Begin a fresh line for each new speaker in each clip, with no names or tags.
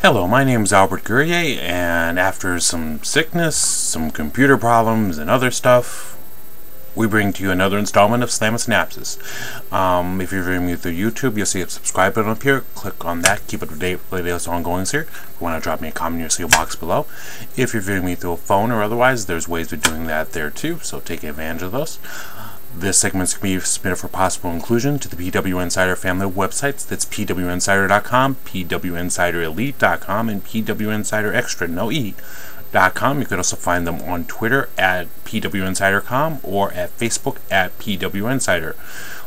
Hello, my name is Albert Guerrier, and after some sickness, some computer problems, and other stuff, we bring to you another installment of Slammin Synapses. If you're viewing me through YouTube, you'll see a subscribe button up here. Click on that. Keep up to date with the latest ongoings here. If you want to drop me a comment in your seal box below. If you're viewing me through a phone or otherwise, there's ways of doing that there too, so take advantage of those. This segment is going to be submitted for possible inclusion to the PW Insider family of websites. That's pwinsider.com, pwinsiderelite.com, and pwinsiderextra, no e.com. You can also find them on Twitter at pwinsider.com or at Facebook at pwinsider.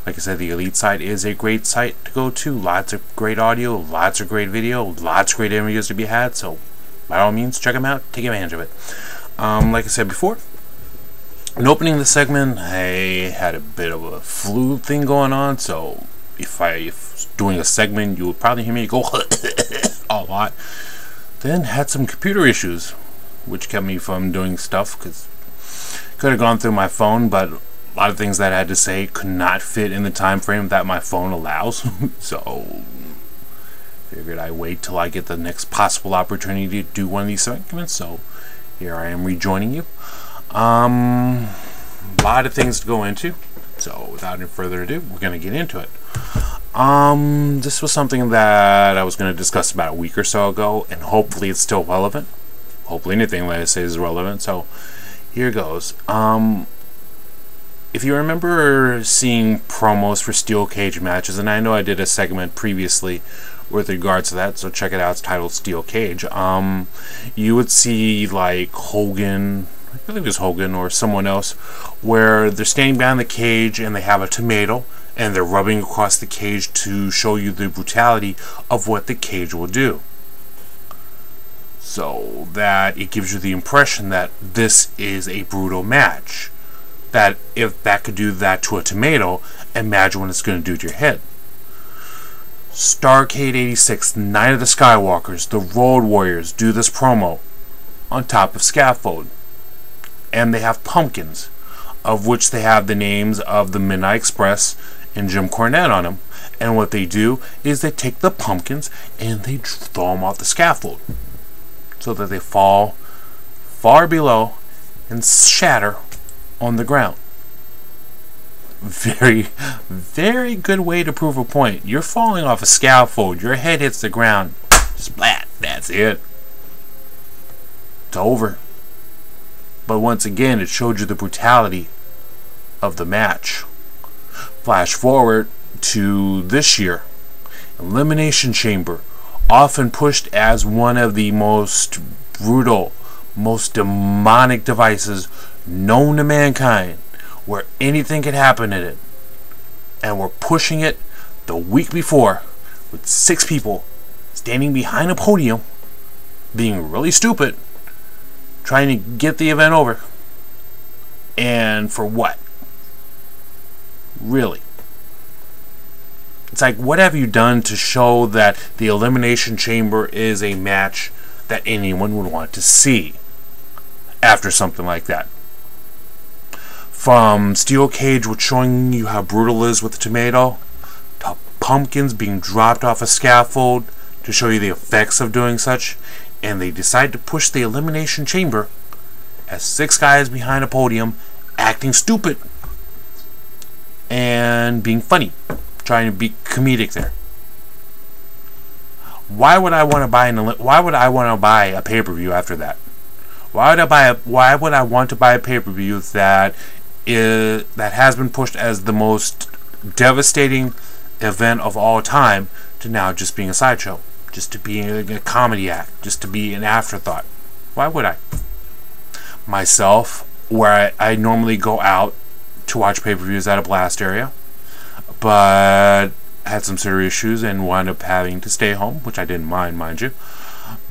Like I said, the Elite site is a great site to go to. Lots of great audio, lots of great video, lots of great interviews to be had. So, by all means, check them out. Take advantage of it. Like I said before, in opening the segment, I had a bit of a flu thing going on, so if doing a segment, you would probably hear me go a lot. Then had some computer issues, which kept me from doing stuff, because could have gone through my phone, but a lot of things that I had to say could not fit in the time frame that my phone allows. So figured I'd wait till I get the next possible opportunity to do one of these segments. So here I am rejoining you. A lot of things to go into, so without any further ado, we're going to get into it. This was something that I was going to discuss about a week or so ago, and hopefully it's still relevant. Hopefully anything that I say is relevant, so here goes. If you remember seeing promos for steel cage matches, and I know I did a segment previously with regards to that, so check it out, it's titled Steel Cage. You would see like Hogan, I believe it was Hogan or someone else, where they're standing behind the cage and they have a tomato and they're rubbing across the cage to show you the brutality of what the cage will do. So that it gives you the impression that this is a brutal match. That if that could do that to a tomato, imagine what it's going to do to your head. Starrcade 86, Night of the Skywalkers, the Road Warriors do this promo on top of scaffold. And they have pumpkins, of which they have the names of the Midnight Express and Jim Cornette on them. And what they do is they take the pumpkins and they throw them off the scaffold, so that they fall far below and shatter on the ground. Very, very good way to prove a point. You're falling off a scaffold, your head hits the ground, splat, that's it. It's over. But once again, it showed you the brutality of the match. Flash forward to this year. Elimination Chamber, often pushed as one of the most brutal, most demonic devices known to mankind, where anything could happen in it. And we're pushing it the week before with 6 people standing behind a podium, being really stupid, trying to get the event over. And for what? Really? It's like, what have you done to show that the Elimination Chamber is a match that anyone would want to see after something like that? From Steel Cage, which showing you how brutal it is with the tomato, to pumpkins being dropped off a scaffold to show you the effects of doing such. And they decide to push the Elimination Chamber as 6 guys behind a podium acting stupid and being funny, trying to be comedic there. Why would I want to buy a pay-per-view after that? Why would I want to buy a pay-per-view that has been pushed as the most devastating event of all time to now just being a sideshow? Just to be a comedy act, just to be an afterthought. Why would I? Myself, where I normally go out to watch pay-per-views at a blast area, but had some serious issues and wound up having to stay home, which I didn't mind you.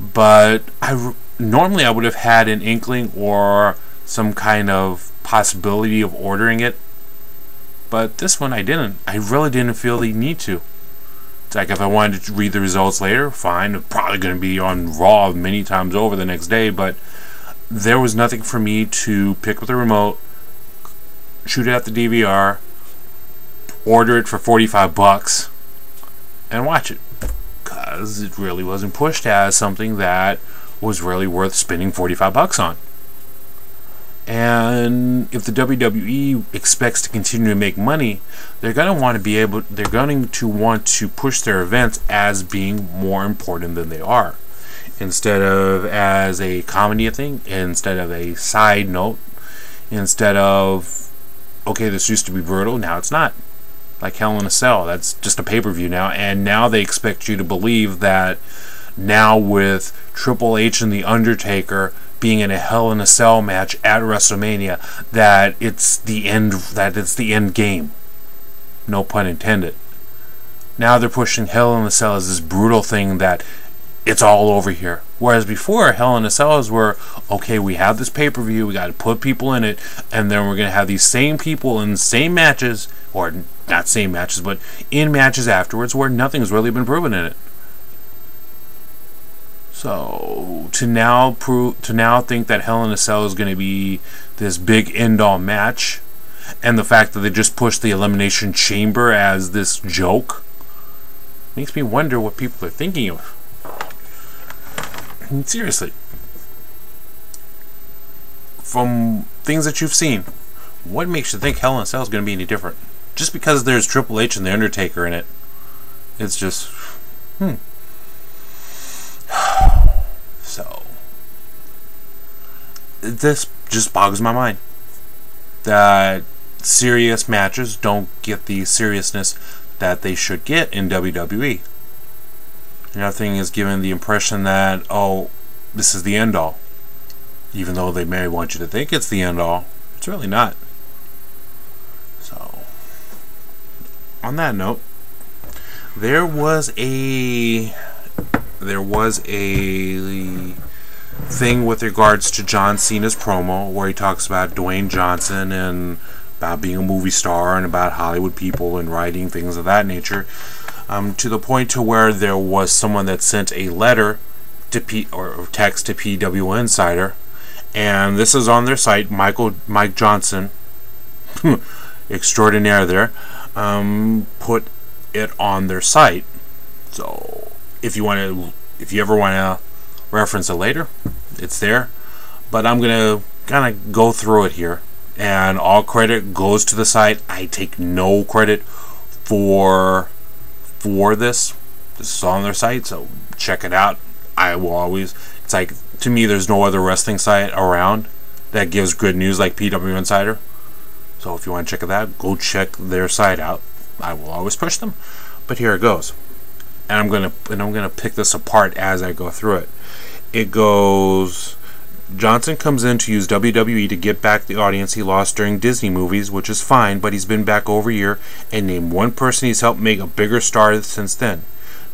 But normally I would have had an inkling or some kind of possibility of ordering it, but this one I didn't. I really didn't feel the need to. It's like, if I wanted to read the results later, fine. It's probably going to be on Raw many times over the next day, but there was nothing for me to pick up the remote, shoot it at the DVR, order it for $45, and watch it. as it really wasn't pushed as something that was really worth spending $45 on. And if the WWE expects to continue to make money, they're going to want to push their events as being more important than they are, instead of as a comedy thing, instead of a side note, instead of, okay, this used to be brutal, now it's not. Like Hell in a Cell, that's just a pay-per-view now, and now they expect you to believe that now with Triple H and The Undertaker being in a Hell in a Cell match at WrestleMania, that it's the end game. No pun intended. Now they're pushing Hell in a Cell as this brutal thing that it's all over here. Whereas before, Hell in a Cells were, okay, we have this pay-per-view, we got to put people in it, and then we're going to have these same people in the same matches, or not same matches, but in matches afterwards where nothing's really been proven in it. So to now think that Hell in a Cell is going to be this big end-all match, and the fact that they just pushed the Elimination Chamber as this joke, makes me wonder what people are thinking of. I mean, seriously, from things that you've seen, what makes you think Hell in a Cell is going to be any different? Just because there's Triple H and The Undertaker in it, it's just, So, this just boggles my mind that serious matches don't get the seriousness that they should get in WWE. Another thing is given the impression that, oh, this is the end-all. Even though they may want you to think it's the end-all, it's really not. So, on that note, there was a thing with regards to John Cena's promo where he talks about Dwayne Johnson and about being a movie star and about Hollywood people and writing, things of that nature. To the point to where there was someone that sent a letter to or text to PW Insider, and this is on their site. Mike Johnson, extraordinaire there, put it on their site. So if you ever want to reference it later, it's there. But I'm gonna kind of go through it here, and all credit goes to the site. I take no credit for this. This is on their site, so check it out. I will always, it's like, to me, there's no other wrestling site around that gives good news like PW Insider. So if you want to check it out, go check their site out. I will always push them. But here it goes. And I'm gonna pick this apart as I go through it. It goes, Johnson comes in to use WWE to get back the audience he lost during Disney movies, which is fine, but he's been back over a year, and name one person he's helped make a bigger star since then.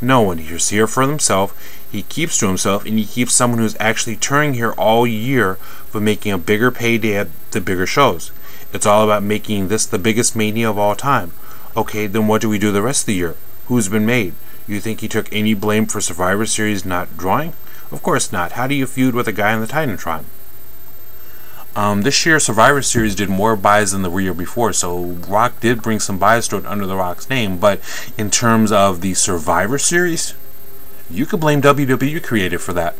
No one. He's here for himself. He keeps to himself, and he keeps someone who's actually touring here all year for making a bigger payday at the bigger shows. It's all about making this the biggest mania of all time. Okay, then what do we do the rest of the year? Who's been made? You think he took any blame for Survivor Series not drawing? Of course not. How do you feud with a guy in the Titantron? This year Survivor Series did more buys than the year before, so Rock did bring some buys to it under The Rock's name, but in terms of the Survivor Series, you could blame WWE Creative for that.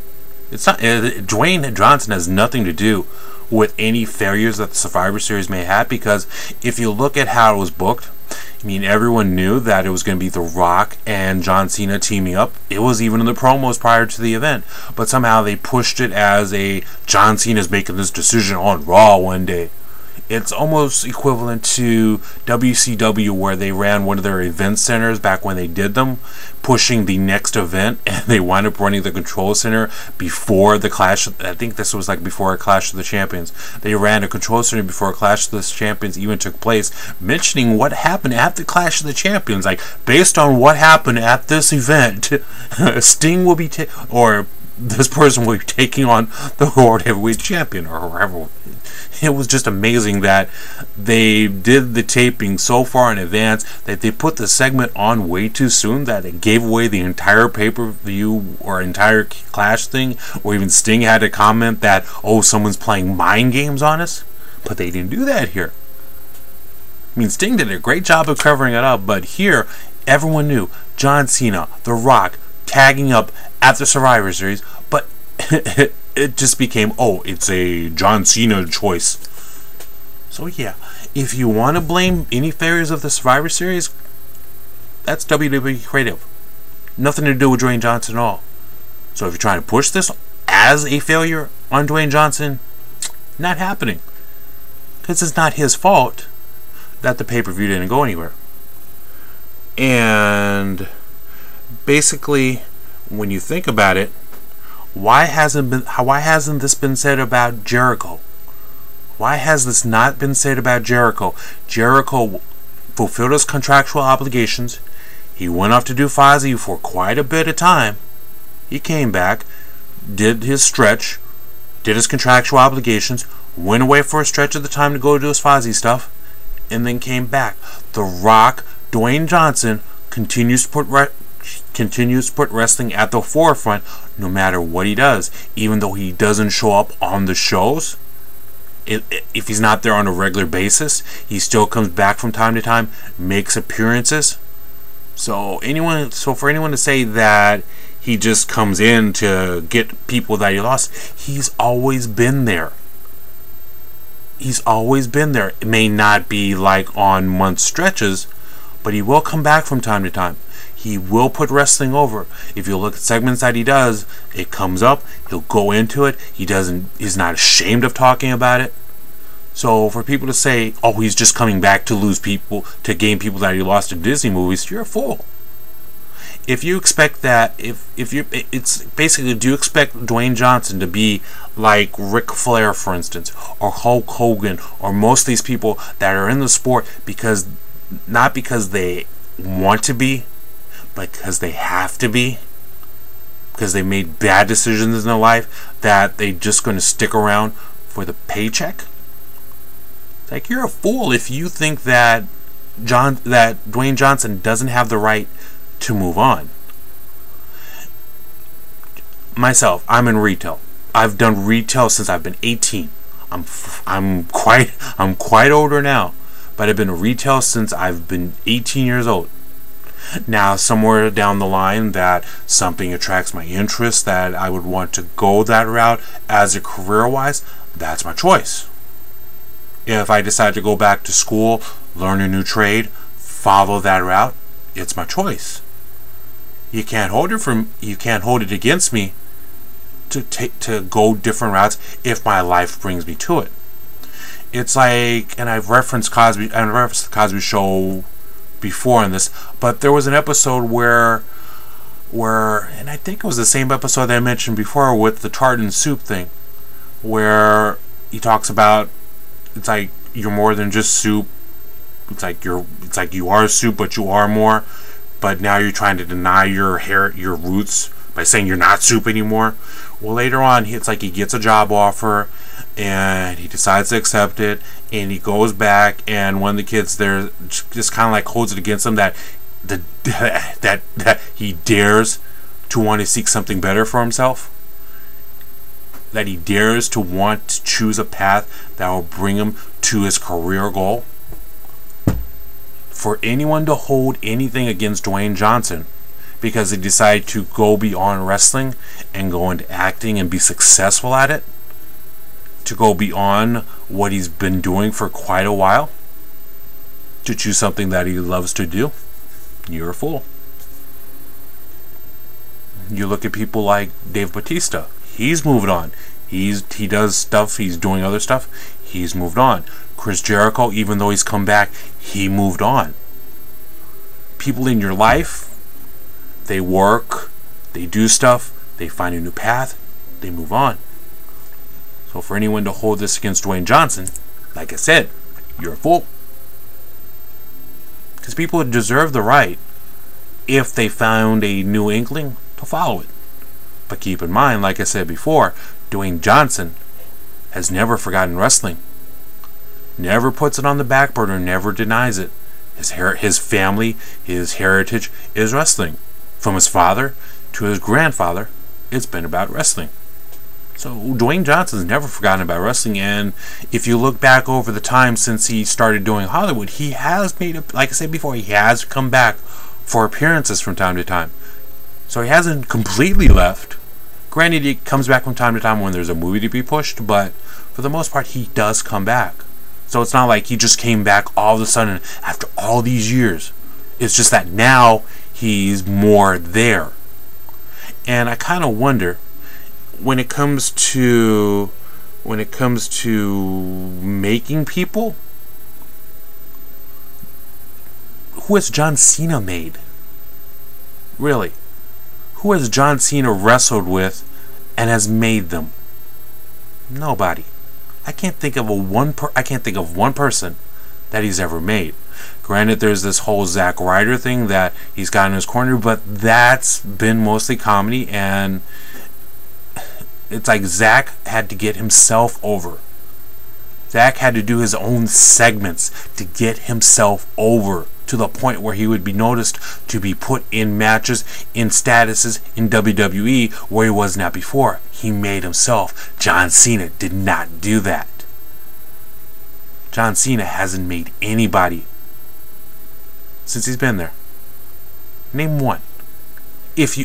It's not. Dwayne Johnson has nothing to do with any failures that the Survivor Series may have, because if you look at how it was booked, I mean, everyone knew that it was going to be The Rock and John Cena teaming up. It was even in the promos prior to the event. But somehow they pushed it as a John Cena's making this decision on Raw one day. It's almost equivalent to WCW, where they ran one of their event centers back when they did them, pushing the next event, and they wound up running the control center before the Clash. I think this was like before a Clash of the Champions. They ran a control center before a Clash of the Champions even took place, mentioning what happened at the Clash of the Champions. Like, based on what happened at this event, Sting will be or this person will be taking on the World Heavyweight Champion, or whoever. It was just amazing that they did the taping so far in advance that they put the segment on way too soon that it gave away the entire pay-per-view or entire Clash thing, or even Sting had to comment that, oh, someone's playing mind games on us. But they didn't do that here. I mean, Sting did a great job of covering it up, but here, everyone knew John Cena, The Rock, tagging up at the Survivor Series, but it just became, oh, it's a John Cena choice. So yeah, if you want to blame any failures of the Survivor Series, that's WWE creative. Nothing to do with Dwayne Johnson at all. So if you're trying to push this as a failure on Dwayne Johnson, not happening. Because it's not his fault that the pay-per-view didn't go anywhere. And basically, when you think about it, why hasn't this been said about Jericho? Why has this not been said about Jericho? Jericho fulfilled his contractual obligations. He went off to do Fozzy for quite a bit of time. He came back, did his stretch, did his contractual obligations, went away for a stretch of the time to go do his Fozzy stuff, and then came back. The Rock, Dwayne Johnson, continues to put wrestling at the forefront no matter what he does. Even though he doesn't show up on the shows, if he's not there on a regular basis, he still comes back from time to time, makes appearances. So for anyone to say that he just comes in to get people that he lost, he's always been there. He's always been there. It may not be like on month stretches, but he will come back from time to time. He will put wrestling over. If you look at segments that he does, it comes up, he'll go into it. He's not ashamed of talking about it. So for people to say, oh, he's just coming back to lose people, to gain people that he lost to Disney movies, you're a fool. If you expect that, it's basically, do you expect Dwayne Johnson to be like Ric Flair, for instance, or Hulk Hogan, or most of these people that are in the sport not because they want to be, but because they have to be, because they made bad decisions in their life, that they just going to stick around for the paycheck? It's like, you're a fool if you think that Dwayne Johnson doesn't have the right to move on. Myself, I'm in retail. I've done retail since I've been 18. I'm quite older now, but I've been in retail since I've been 18 years old. Now, somewhere down the line that something attracts my interest, that I would want to go that route as a career-wise, that's my choice. If I decide to go back to school, learn a new trade, follow that route, it's my choice. You can't hold it against me to go different routes if my life brings me to it. It's like, and I've referenced the Cosby Show before in this, but there was an episode where, and I think it was the same episode that I mentioned before with the tartan soup thing, where he talks about, it's like, you're more than just soup. It's like you are soup, but you are more. But now you're trying to deny your roots by saying you're not soup anymore. Well, later on, it's like he gets a job offer, and he decides to accept it, and he goes back, and one of the kids there just kind of like holds it against him that he dares to want to seek something better for himself. That he dares to want to choose a path that will bring him to his career goal. For anyone to hold anything against Dwayne Johnson because he decided to go beyond wrestling and go into acting and be successful at it, to go beyond what he's been doing for quite a while, to choose something that he loves to do, you're a fool. You look at people like Dave Bautista. He's moved on. He does stuff. He's doing other stuff. He's moved on. Chris Jericho, even though he's come back, he moved on. People in your life, they work, they do stuff, they find a new path, they move on. So for anyone to hold this against Dwayne Johnson, like I said, you're a fool. Because people deserve the right, if they found a new inkling, to follow it. But keep in mind, like I said before, Dwayne Johnson has never forgotten wrestling. Never puts it on the back burner, never denies it. His family, his heritage is wrestling. From his father to his grandfather, it's been about wrestling. So Dwayne Johnson's never forgotten about wrestling, and if you look back over the time since he started doing Hollywood, he has made, like I said before, he has come back for appearances from time to time. So he hasn't completely left. Granted, he comes back from time to time when there's a movie to be pushed, but for the most part, he does come back. So it's not like he just came back all of a sudden after all these years. It's just that now he's more there. And I kind of wonder, when it comes to making people, who has John Cena made? Really? Who has John Cena wrestled with and has made them? Nobody. I can't think of one person that he's ever made. Granted, there's this whole Zack Ryder thing that he's got in his corner, but that's been mostly comedy, and it's like Zack had to get himself over. Zack had to do his own segments to get himself over to the point where he would be noticed to be put in matches, in statuses in WWE where he was not before. He made himself. John Cena did not do that. John Cena hasn't made anybody since he's been there. Name one. If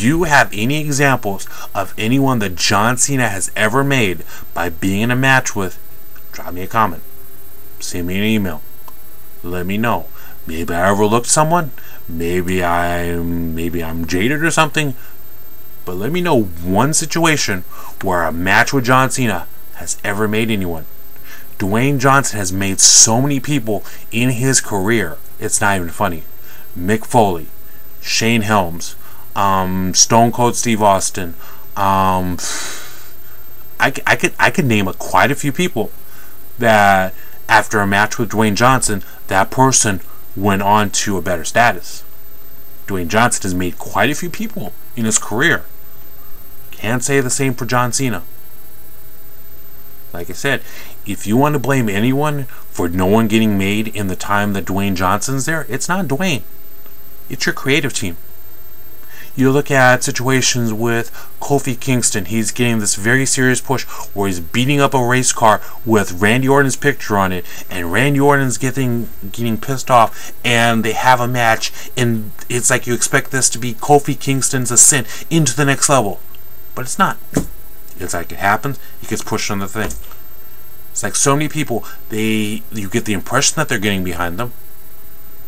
you have any examples of anyone that John Cena has ever made by being in a match with, drop me a comment. Send me an email. Let me know. Maybe I overlooked someone. Maybe I'm jaded or something. But let me know one situation where a match with John Cena has ever made anyone. Dwayne Johnson has made so many people in his career. It's not even funny. Mick Foley, Shane Helms, Stone Cold Steve Austin. I could name quite a few people that after a match with Dwayne Johnson, that person went on to a better status. Dwayne Johnson has made quite a few people in his career. Can't say the same for John Cena. Like I said, if you want to blame anyone for no one getting made in the time that Dwayne Johnson's there, it's not Dwayne. It's your creative team. You look at situations with Kofi Kingston. He's getting this very serious push where he's beating up a race car with Randy Orton's picture on it, and Randy Orton's getting pissed off, and they have a match, and it's like you expect this to be Kofi Kingston's ascent into the next level, but it's not. It's like it happens, he gets pushed on the thing. It's like so many people, you get the impression that they're getting behind them,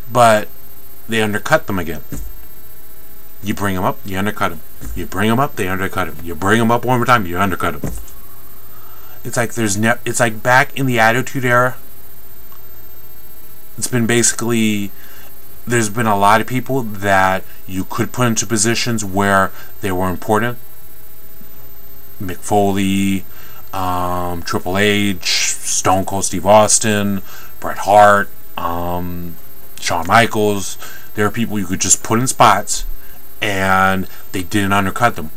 but they undercut them again. You bring them up, you undercut them. You bring them up, they undercut them. You bring them up one more time, you undercut them. It's like it's like back in the Attitude Era. It's been basically, there's been a lot of people that you could put into positions where they were important. Mick Foley, Triple H, Stone Cold Steve Austin, Bret Hart, Shawn Michaels. There are people you could just put in spots and they didn't undercut them.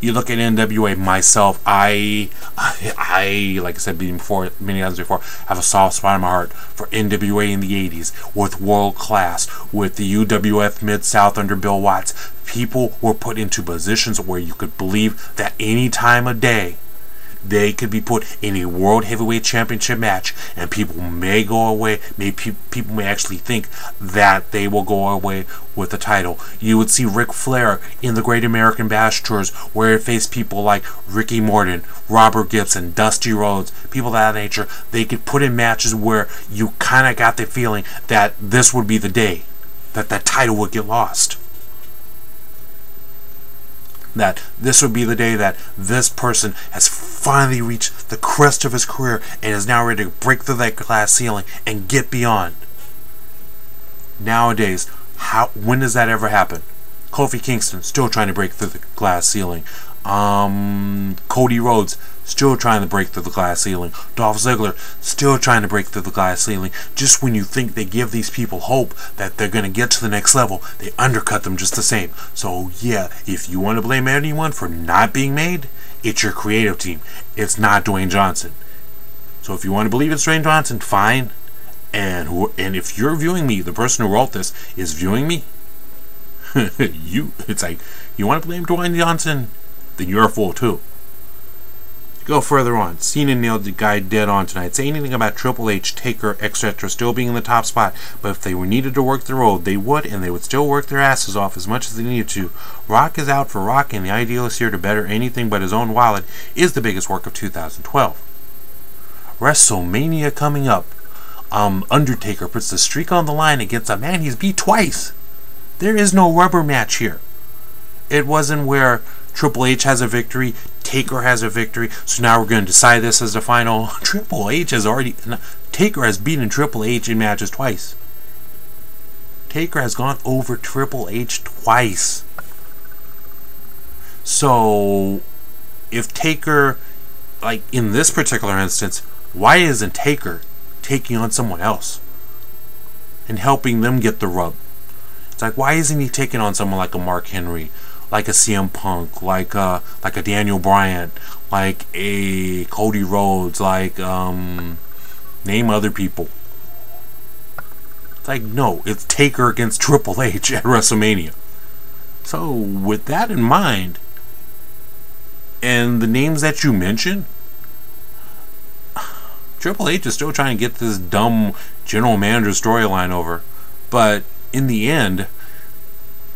You look at NWA, myself, I like I said before, many times before, have a soft spot in my heart for NWA in the 80s, with World Class, with the UWF Mid-South under Bill Watts. People were put into positions where you could believe that any time of day they could be put in a World Heavyweight Championship match, and people may go away, people may actually think that they will go away with the title. You would see Ric Flair in the Great American Bash Tours, where it faced people like Ricky Morton, Robert Gibson, Dusty Rhodes, people of that nature. They could put in matches where you kind of got the feeling that this would be the day that that title would get lost. That this would be the day that this person has finally reached the crest of his career and is now ready to break through that glass ceiling and get beyond. Nowadays, when does that ever happen? Kofi Kingston still trying to break through the glass ceiling. Cody Rhodes still trying to break through the glass ceiling. Dolph Ziggler still trying to break through the glass ceiling. Just when you think they give these people hope that they're going to get to the next level, they undercut them just the same. So yeah, if you want to blame anyone for not being made, it's your creative team. It's not Dwayne Johnson. So if you want to believe it's Dwayne Johnson, fine. And if you're viewing me, the person who wrote this is viewing me, it's like, you want to blame Dwayne Johnson? Then you're a fool too. Go further on. Cena nailed the guy dead on tonight. Say anything about Triple H, Taker, etc. still being in the top spot, but if they were needed to work the road, they would, and they would still work their asses off as much as they needed to. Rock is out for Rock, and the idealist here to better anything but his own wallet is the biggest work of 2012. WrestleMania coming up. Undertaker puts the streak on the line against a man he's beat twice. There is no rubber match here. It wasn't where Triple H has a victory, Taker has a victory, so now we're going to decide this as the final. Triple H has already... Taker has beaten Triple H in matches twice. Taker has gone over Triple H twice. So, if Taker, like in this particular instance, why isn't Taker taking on someone else and helping them get the rub? It's like, why isn't he taking on someone like a Mark Henry, like a CM Punk, like a Daniel Bryan, like a Cody Rhodes, like name other people. It's like, no, it's Taker against Triple H at WrestleMania. So with that in mind, and the names that you mentioned, Triple H is still trying to get this dumb general manager storyline over, but in the end,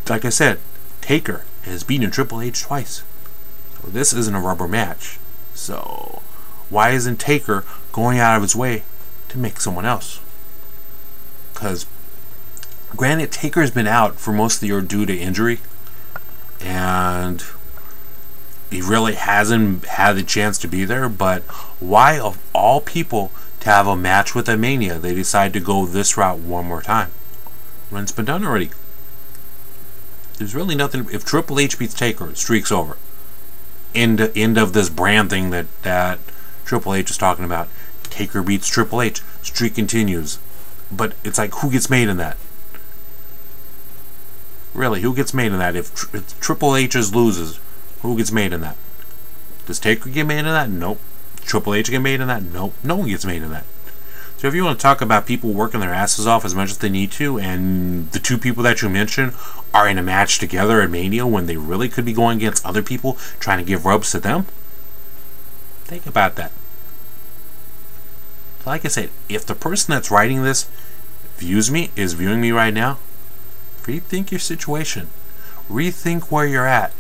like I said, Taker has beaten Triple H twice. So this isn't a rubber match. So why isn't Taker going out of his way to make someone else? Because granted, Taker's been out for most of the year due to injury, and he really hasn't had the chance to be there. But why, of all people, to have a match with a Mania, they decide to go this route one more time when it's been done already? There's really nothing. If Triple H beats Taker, streak's over. End of this brand thing that Triple H is talking about. Taker beats Triple H, streak continues. But it's like, who gets made in that? Really, who gets made in that? If Triple H loses, who gets made in that? Does Taker get made in that? Nope. Triple H get made in that? Nope. No one gets made in that. So if you want to talk about people working their asses off as much as they need to, and the two people that you mentioned are in a match together at Mania when they really could be going against other people trying to give rubs to them, think about that. Like I said, if the person that's writing this is viewing me right now, rethink your situation. Rethink where you're at.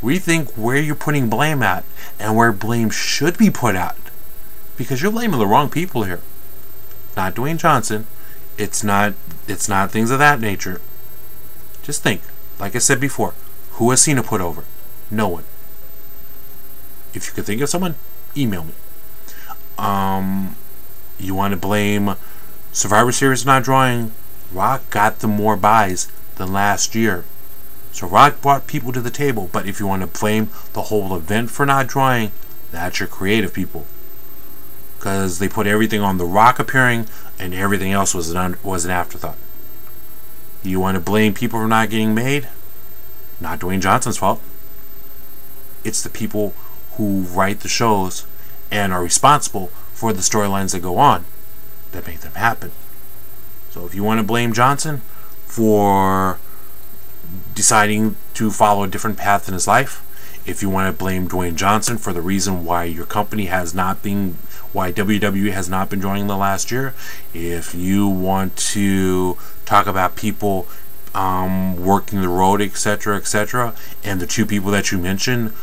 Rethink where you're putting blame at and where blame should be put at. Because you're blaming the wrong people here. Not Dwayne Johnson. It's not things of that nature. Just think. Like I said before, who has Cena put over? No one. If you could think of someone, email me. You want to blame Survivor Series not drawing? Rock got them more buys than last year. So Rock brought people to the table, but if you want to blame the whole event for not drawing, that's your creative people. Because they put everything on The Rock appearing, and everything else was an afterthought. You want to blame people for not getting made? Not Dwayne Johnson's fault. It's the people who write the shows and are responsible for the storylines that go on that make them happen. So if you want to blame Johnson for deciding to follow a different path in his life, if you want to blame Dwayne Johnson for the reason why your company has not been, why WWE has not been drawing the last year, if you want to talk about people working the road, etc., etc., and the two people that you mentioned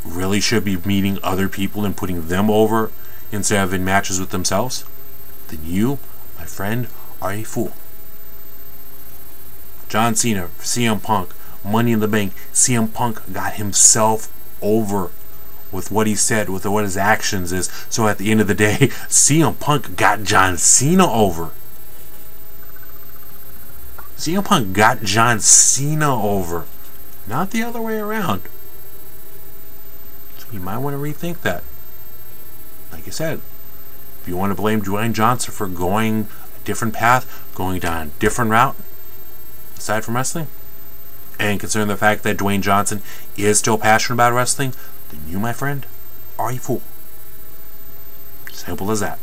really should be meeting other people and putting them over instead of in matches with themselves, then you, my friend, are a fool. John Cena, CM Punk, Money in the Bank. CM Punk got himself over with what he said, with what his actions is. So at the end of the day, CM Punk got John Cena over. CM Punk got John Cena over, not the other way around. So you might want to rethink that. Like I said, if you want to blame Dwayne Johnson for going a different path, going down a different route, aside from wrestling, and considering the fact that Dwayne Johnson is still passionate about wrestling, then you, my friend, are a fool. Simple as that.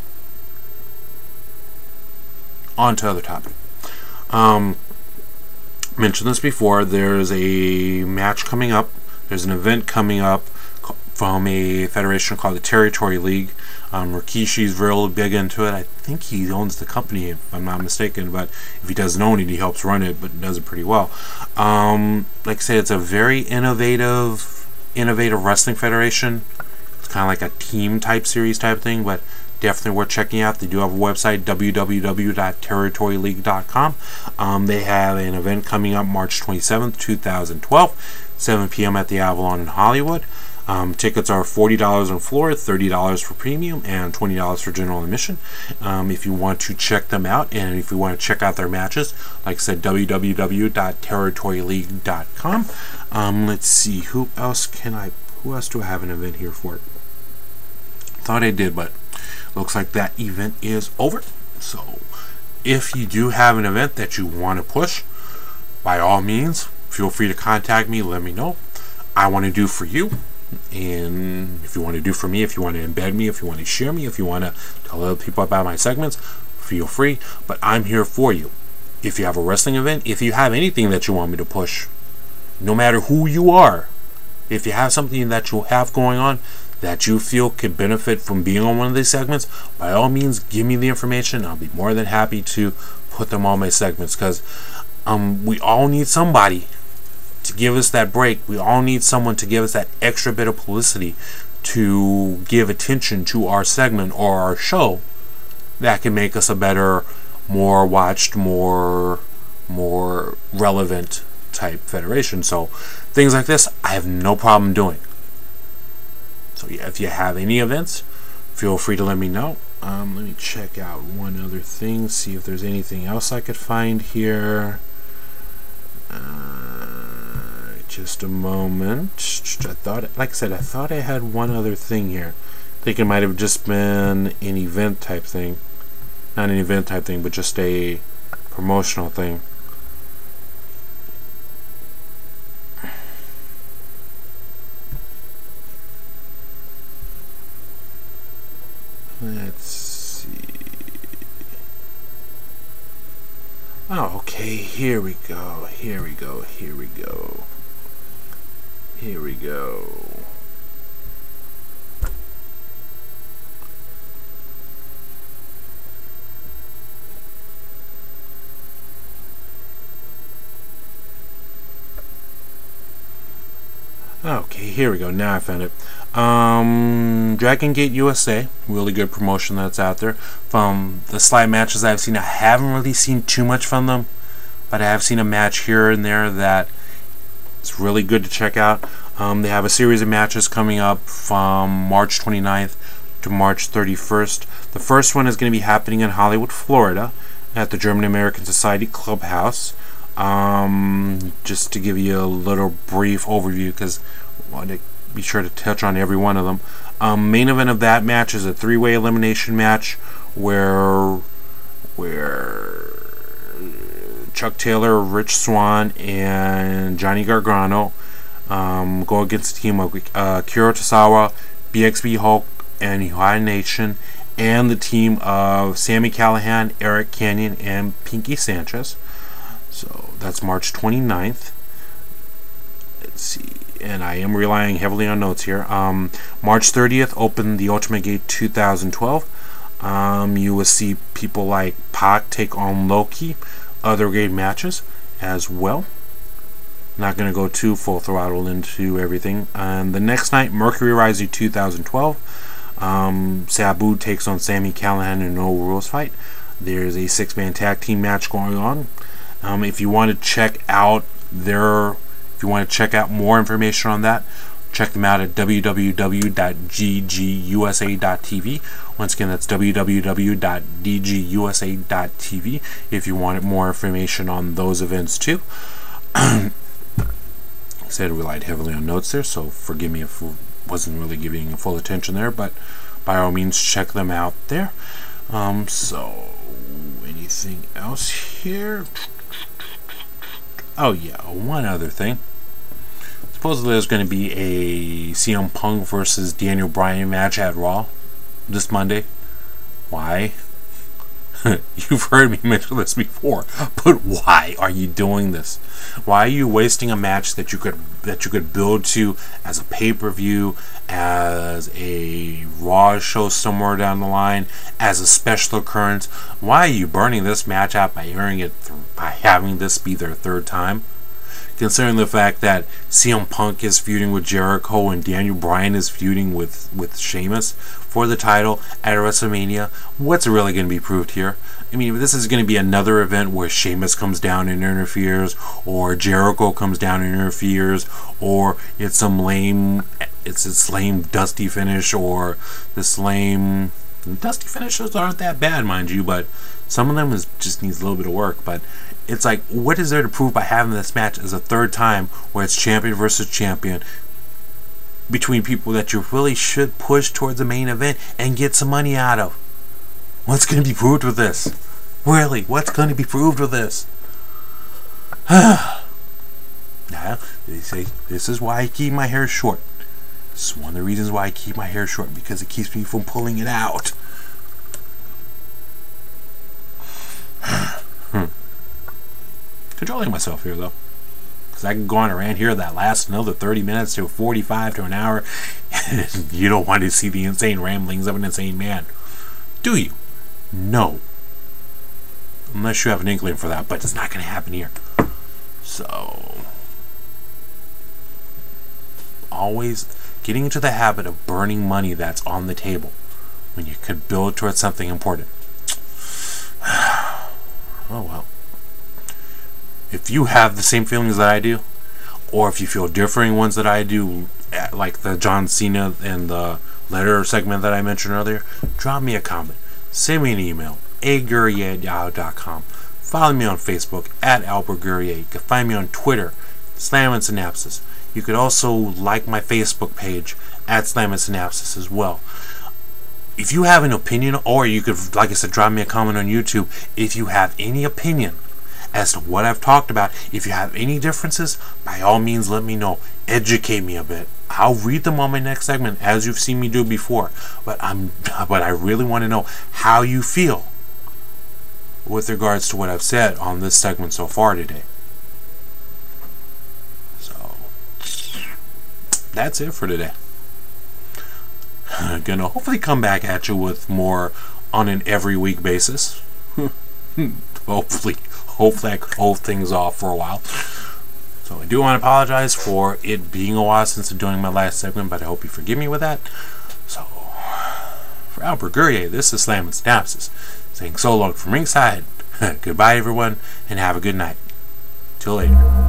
On to other topic. Mentioned this before. There's a match coming up. There's an event coming up from a federation called the Territory League. Rikishi's real big into it. I think he owns the company, if I'm not mistaken, but if he doesn't own it, he helps run it, but does it pretty well. Like I said, it's a very innovative wrestling federation. It's kind of like a team type series type thing, but definitely worth checking out. They do have a website, www.territoryleague.com. They have an event coming up March 27th, 2012, 7 p.m. at the Avalon in Hollywood. Tickets are $40 on floor, $30 for premium, and $20 for general admission. If you want to check them out, and if you want to check out their matches, like I said, www.territoryleague.com. Let's see, who else do I have an event here for? Thought I did, but looks like that event is over. So if you do have an event that you want to push, by all means, feel free to contact me. Let me know. I want to do for you. And if you want to do for me, if you want to embed me, if you want to share me, if you want to tell other people about my segments, feel free. But I'm here for you. If you have a wrestling event, if you have anything that you want me to push, no matter who you are, if you have something that you have going on that you feel could benefit from being on one of these segments, by all means, give me the information. I'll be more than happy to put them on my segments, because we all need somebody to give us that break. We all need someone to give us that extra bit of publicity to give attention to our segment or our show that can make us a better, more watched, more relevant type federation. So things like this I have no problem doing. So yeah, if you have any events, feel free to let me know. Let me check out one other thing, see if there's anything else I could find here. Just a moment. I thought, like I said, I thought I had one other thing here. I think it might have just been an event type thing. Not an event type thing, but just a promotional thing. Let's see. Oh, okay, here we go. Here we go. Here we go. Here we go. Okay, here we go. Now I found it. Dragon Gate USA, really good promotion that's out there. From the slight matches I've seen, I haven't really seen too much from them, but I have seen a match here and there that it's really good to check out. They have a series of matches coming up from March 29th to March 31st. The first one is going to be happening in Hollywood, Florida, at the German American Society Clubhouse. Just to give you a little brief overview, because I want to be sure to touch on every one of them. Main event of that match is a three-way elimination match where Chuck Taylor, Rich Swann, and Johnny Gargano go against the team of Kiro Tosawa, BXB Hulk, and Ohio Nation, and the team of Sami Callihan, Eric Canyon, and Pinky Sanchez. So that's March 29th. Let's see, and I am relying heavily on notes here. March 30th, open the Ultimate Gate 2012. You will see people like Pac take on Loki, other great matches as well. Not going to go too full throttle into everything. And the next night, Mercury Rising 2012. Sabu takes on Sami Callihan in a no rules fight. There's a 6-man tag team match going on. If you want to check out more information on that, check them out at www.ggUSA.tv. Once again, that's www.dgusa.tv if you wanted more information on those events too. I said I relied heavily on notes there, so forgive me if I wasn't really giving full attention there, but by all means check them out there. So anything else here? Oh yeah, one other thing. Supposedly there's going to be a CM Punk versus Daniel Bryan match at Raw this Monday. Why? You've heard me mention this before, but why are you doing this? Why are you wasting a match that you could build to as a pay-per-view, as a Raw show somewhere down the line, as a special occurrence? Why are you burning this match out by having this be their third time? Considering the fact that CM Punk is feuding with Jericho and Daniel Bryan is feuding with Sheamus for the title at WrestleMania, what's really going to be proved here? I mean, this is going to be another event where Sheamus comes down and interferes, or Jericho comes down and interferes, or it's this lame dusty finish, or this lame dusty finishes aren't that bad, mind you, but some of them just needs a little bit of work. But it's like, what is there to prove by having this match as a third time where it's champion versus champion between people that you really should push towards the main event and get some money out of? What's going to be proved with this? Really, what's going to be proved with this? Now, they say this is why I keep my hair short. This is one of the reasons why I keep my hair short, because it keeps me from pulling it out. Controlling myself here, though, because I can go on a rant here that lasts another 30 minutes to 45 to an hour. You don't want to see the insane ramblings of an insane man, do you? No. Unless you have an inkling for that, but it's not going to happen here. So, always getting into the habit of burning money that's on the table when you could build towards something important. Oh well. If you have the same feelings that I do, or if you feel differing ones that I do, like the John Cena and the letter segment that I mentioned earlier, drop me a comment. Send me an email, agurrier@yahoo.com. Follow me on Facebook, @AlbertGurrier. You can find me on Twitter, Slammin Synapses. You could also like my Facebook page, @Slammin Synapses as well. If you have an opinion, or you could, like I said, drop me a comment on YouTube. If you have any opinion as to what I've talked about, if you have any differences, by all means let me know. Educate me a bit. I'll read them on my next segment, as you've seen me do before. But I really want to know how you feel with regards to what I've said on this segment so far today. So that's it for today. I'm gonna hopefully come back at you with more on an every week basis. Hopefully I could hold things off for a while. So I do want to apologize for it being a while since doing my last segment, but I hope you forgive me with that. So, for Albert Gurrier, this is Slammin Synapses, saying so long from ringside. Goodbye, everyone, and have a good night. Till later.